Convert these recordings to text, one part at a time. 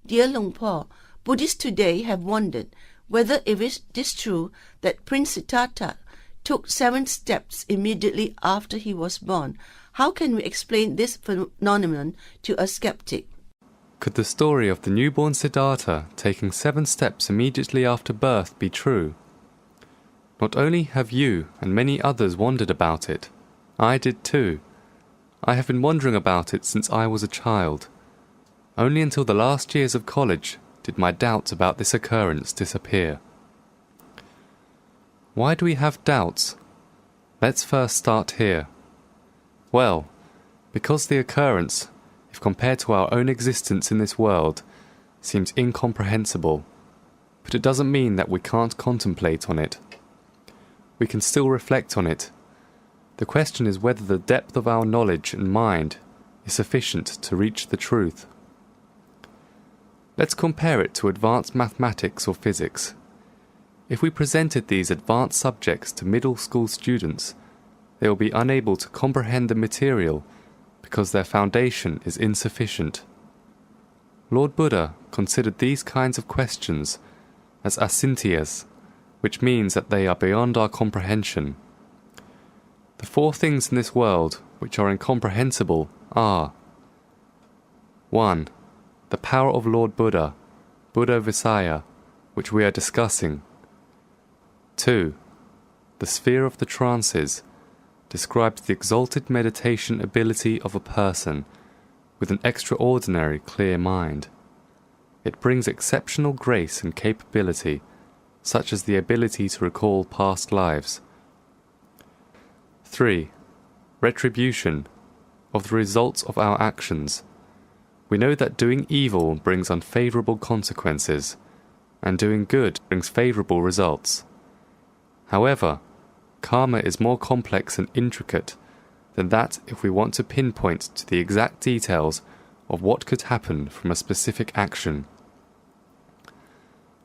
Dear Long Po, Buddhists today have wondered whether if it is true that Prince Siddhattha took 7 steps immediately after he was born, how can we explain this phenomenon to a skeptic? Could the story of the newborn Siddhattha taking 7 steps immediately after birth be true? Not only have you and many others wondered about it, I did too. I have been wondering about it since I was a child. Only until the last years of college did my doubts about this occurrence disappear. Why do we have doubts? Let's first start here. Well, because the occurrence, if compared to our own existence in this world, seems incomprehensible, but it doesn't mean that we can't contemplate on it. We can still reflect on it. The question is whether the depth of our knowledge and mind is sufficient to reach the truth. Let's compare it to advanced mathematics or physics. If we presented these advanced subjects to middle school students, they will be unable to comprehend the material because their foundation is insufficient. Lord Buddha considered these kinds of questions as asintiyas, which means that they are beyond our comprehension. The 4 things in this world which are incomprehensible are: 1. The power of Lord Buddha, Buddha Visaya, which we are discussing. 2. The sphere of the trances describes the exalted meditation ability of a person with an extraordinary clear mind. It brings exceptional grace and capability, such as the ability to recall past lives. 3. Retribution of the results of our actions. We know that doing evil brings unfavorable consequences, and doing good brings favorable results. However, karma is more complex and intricate than that if we want to pinpoint to the exact details of what could happen from a specific action.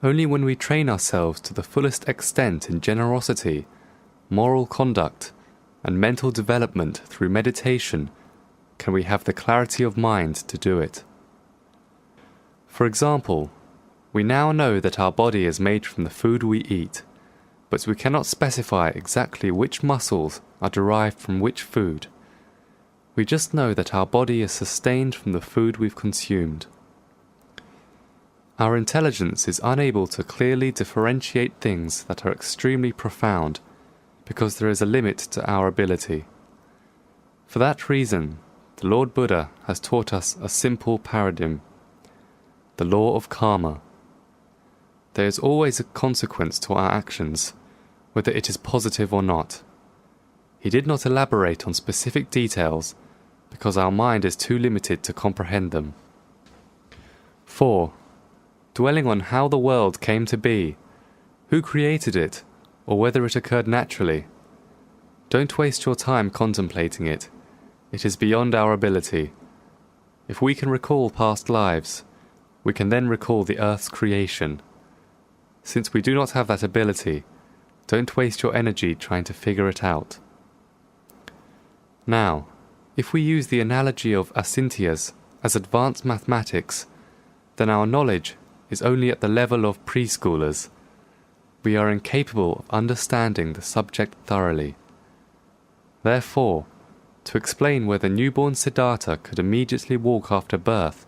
Only when we train ourselves to the fullest extent in generosity, moral conduct, and mental development through meditation can we have the clarity of mind to do it. For example, we now know that our body is made from the food we eat, but we cannot specify exactly which muscles are derived from which food. We just know that our body is sustained from the food we've consumed. Our intelligence is unable to clearly differentiate things that are extremely profound, because there is a limit to our ability. For that reason, the Lord Buddha has taught us a simple paradigm, the law of karma. There is always a consequence to our actions, whether it is positive or not. He did not elaborate on specific details, because our mind is too limited to comprehend them. 4. Dwelling on how the world came to be, who created it, or whether it occurred naturally. Don't waste your time contemplating it. It is beyond our ability. If we can recall past lives, we can then recall the earth's creation. Since we do not have that ability, don't waste your energy trying to figure it out. Now, if we use the analogy of asintiyas as advanced mathematics, then our knowledge is only at the level of preschoolers. We are incapable of understanding the subject thoroughly. Therefore, to explain whether newborn Siddhattha could immediately walk after birth,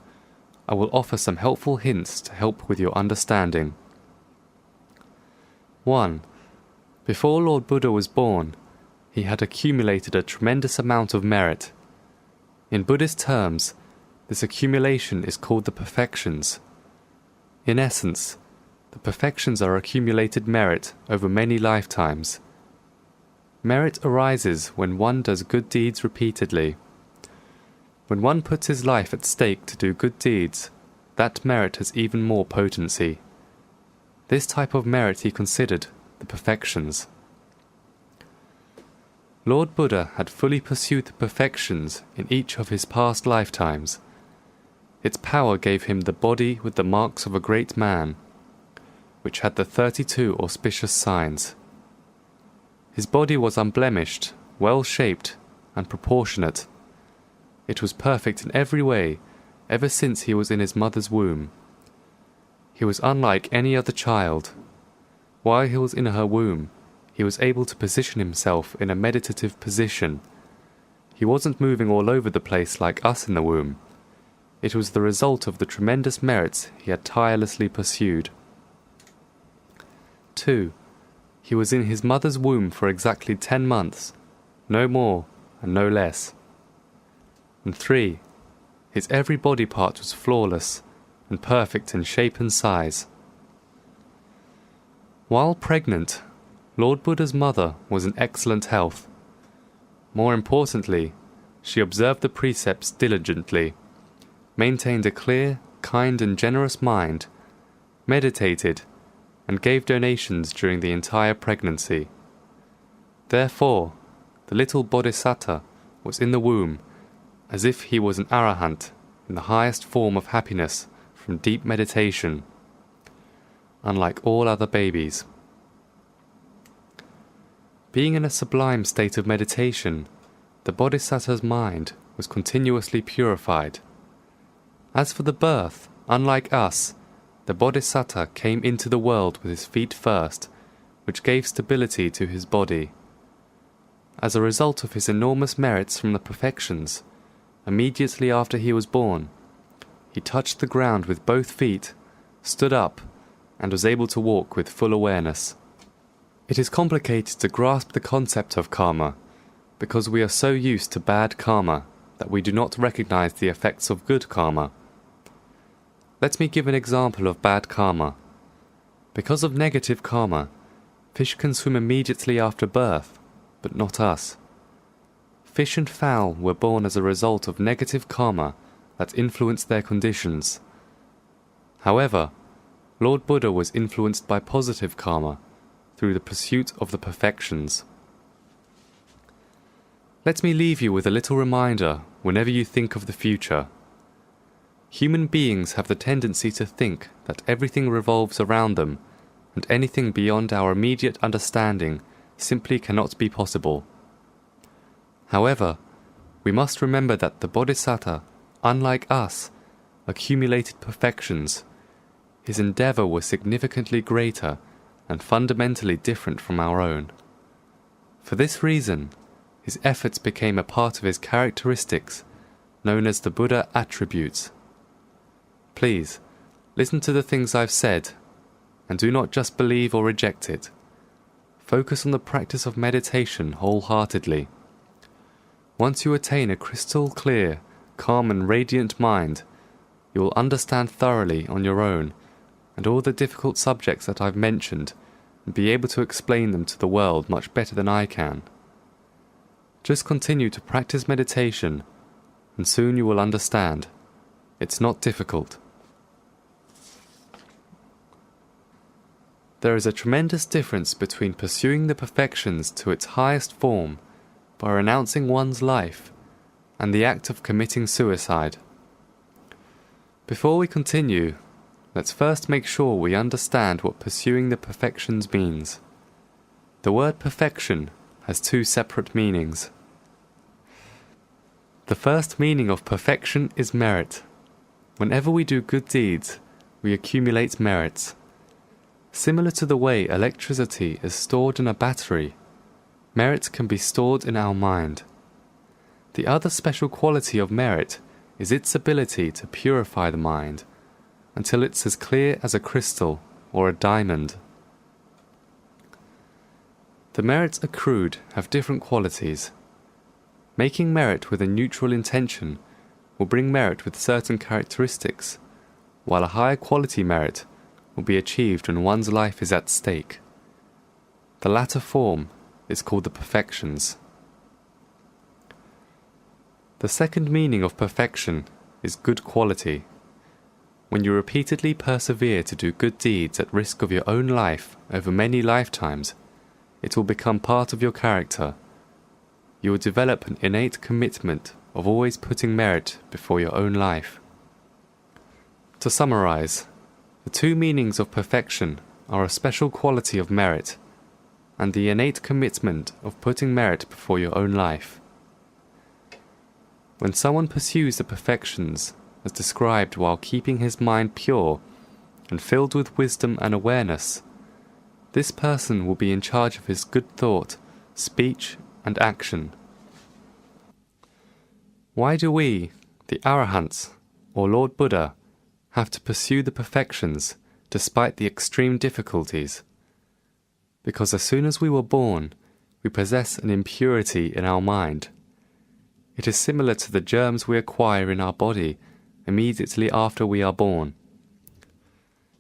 I will offer some helpful hints to help with your understanding. 1. Before Lord Buddha was born, he had accumulated a tremendous amount of merit. In Buddhist terms, this accumulation is called the perfections. In essence, the perfections are accumulated merit over many lifetimes. Merit arises when one does good deeds repeatedly. When one puts his life at stake to do good deeds, that merit has even more potency. This type of merit he considered the perfections. Lord Buddha had fully pursued the perfections in each of his past lifetimes. Its power gave him the body with the marks of a great man, which had the 32 auspicious signs. His body was unblemished, well-shaped, and proportionate. It was perfect in every way, ever since he was in his mother's womb, He was unlike any other child. While he was in her womb, he was able to position himself in a meditative position. He wasn't moving all over the place like us in the womb. It was the result of the tremendous merits he had tirelessly pursued. 2. He was in his mother's womb for exactly 10 months, no more and no less. And 3. His every body part was flawless and perfect in shape and size. While pregnant, Lord Buddha's mother was in excellent health. More importantly, she observed the precepts diligently, maintained a clear, kind and generous mind, meditated, and gave donations during the entire pregnancy. Therefore, the little Bodhisattva was in the womb as if he was an arahant in the highest form of happiness from deep meditation, unlike all other babies. Being in a sublime state of meditation, the Bodhisattva's mind was continuously purified. As for the birth, unlike us, the Bodhisattva came into the world with his feet first, which gave stability to his body. As a result of his enormous merits from the perfections, immediately after he was born, he touched the ground with both feet, stood up, and was able to walk with full awareness. It is complicated to grasp the concept of karma, because we are so used to bad karma that we do not recognize the effects of good karma. Let me give an example of bad karma. Because of negative karma, fish can swim immediately after birth, but not us. Fish and fowl were born as a result of negative karma that influenced their conditions. However, Lord Buddha was influenced by positive karma through the pursuit of the perfections. Let me leave you with a little reminder whenever you think of the future. Human beings have the tendency to think that everything revolves around them, and anything beyond our immediate understanding simply cannot be possible. However, we must remember that the Bodhisattva, unlike us, accumulated perfections. His endeavor was significantly greater and fundamentally different from our own. For this reason, his efforts became a part of his characteristics, known as the Buddha attributes. Please, listen to the things I've said, and do not just believe or reject it. Focus on the practice of meditation wholeheartedly. Once you attain a crystal clear, calm and radiant mind, you will understand thoroughly on your own and all the difficult subjects that I've mentioned and be able to explain them to the world much better than I can. Just continue to practice meditation and soon you will understand. It's not difficult. There is a tremendous difference between pursuing the perfections to its highest form by renouncing one's life and the act of committing suicide. Before we continue, let's first make sure we understand what pursuing the perfections means. The word perfection has two separate meanings. The first meaning of perfection is merit. Whenever we do good deeds, we accumulate merits. Similar to the way electricity is stored in a battery, merit can be stored in our mind. The other special quality of merit is its ability to purify the mind until it's as clear as a crystal or a diamond. The merits accrued have different qualities. Making merit with a neutral intention will bring merit with certain characteristics, while a higher quality merit will be achieved when one's life is at stake. The latter form is called the perfections. The second meaning of perfection is good quality. When you repeatedly persevere to do good deeds at risk of your own life over many lifetimes, it will become part of your character. You will develop an innate commitment of always putting merit before your own life. To summarize, the two meanings of perfection are a special quality of merit and the innate commitment of putting merit before your own life. When someone pursues the perfections as described while keeping his mind pure and filled with wisdom and awareness, this person will be in charge of his good thought, speech, and action. Why do we, the Arahants, or Lord Buddha, have to pursue the perfections despite the extreme difficulties? Because as soon as we were born, we possess an impurity in our mind. It is similar to the germs we acquire in our body immediately after we are born.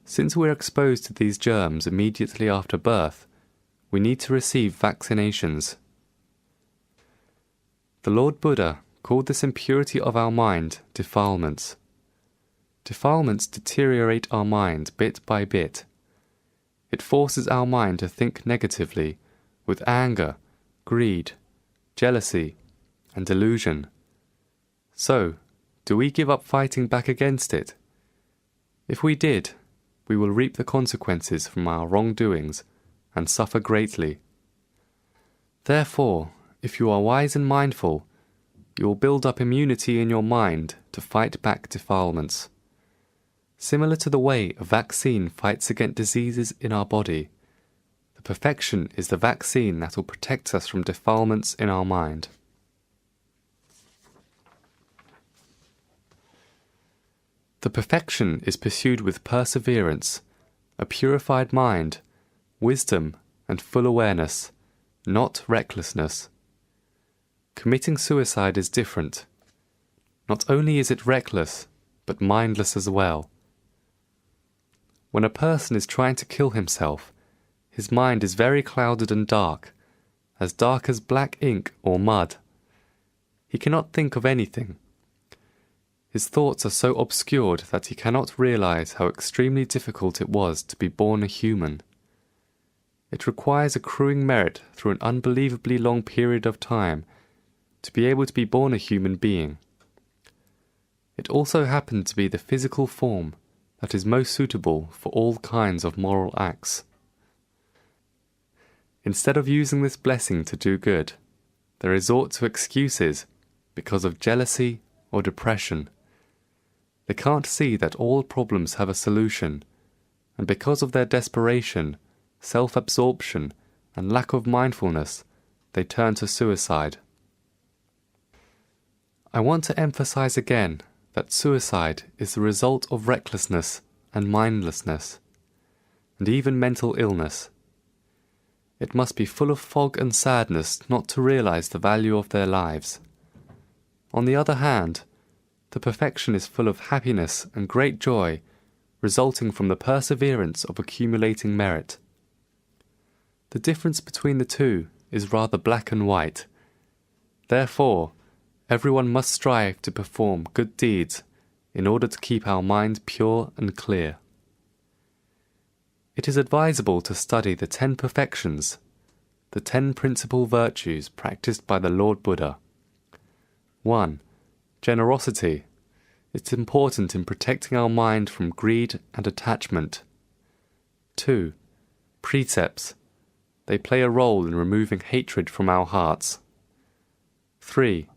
Since we are exposed to these germs immediately after birth, we need to receive vaccinations. The Lord Buddha called this impurity of our mind defilements. Defilements deteriorate our mind bit by bit. It forces our mind to think negatively, with anger, greed, jealousy, and delusion. So, do we give up fighting back against it? If we did, we will reap the consequences from our wrongdoings and suffer greatly. Therefore, if you are wise and mindful, you will build up immunity in your mind to fight back defilements. Similar to the way a vaccine fights against diseases in our body, the perfection is the vaccine that will protect us from defilements in our mind. The perfection is pursued with perseverance, a purified mind, wisdom, and full awareness, not recklessness. Committing suicide is different. Not only is it reckless, but mindless as well. When a person is trying to kill himself, his mind is very clouded and dark as black ink or mud. He cannot think of anything. His thoughts are so obscured that he cannot realize how extremely difficult it was to be born a human. It requires accruing merit through an unbelievably long period of time to be able to be born a human being. It also happened to be the physical form that is most suitable for all kinds of moral acts. Instead of using this blessing to do good, they resort to excuses because of jealousy or depression. They can't see that all problems have a solution, and because of their desperation, self-absorption, and lack of mindfulness, they turn to suicide. I want to emphasize again that suicide is the result of recklessness and mindlessness, and even mental illness. It must be full of fog and sadness not to realize the value of their lives. On the other hand, the perfection is full of happiness and great joy, resulting from the perseverance of accumulating merit. The difference between the two is rather black and white. Therefore, everyone must strive to perform good deeds in order to keep our mind pure and clear. It is advisable to study the 10 perfections, the 10 principal virtues practiced by the Lord Buddha. 1. Generosity. It's important in protecting our mind from greed and attachment. 2. Precepts. They play a role in removing hatred from our hearts. 3.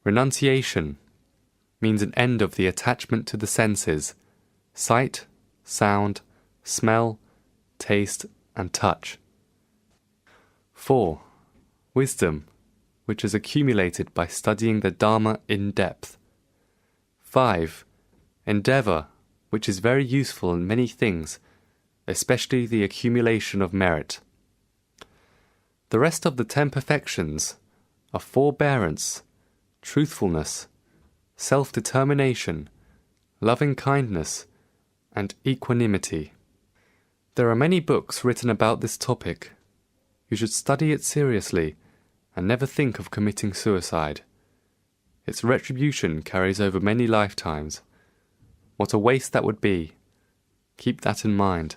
Renunciation means an end of the attachment to the senses, sight, sound, smell, taste, and touch. 4. Wisdom, which is accumulated by studying the Dharma in depth. 5. Endeavor, which is very useful in many things, especially the accumulation of merit. The rest of the 10 perfections are forbearance, truthfulness, self-determination, loving-kindness, and equanimity. There are many books written about this topic. You should study it seriously and never think of committing suicide. Its retribution carries over many lifetimes. What a waste that would be. Keep that in mind.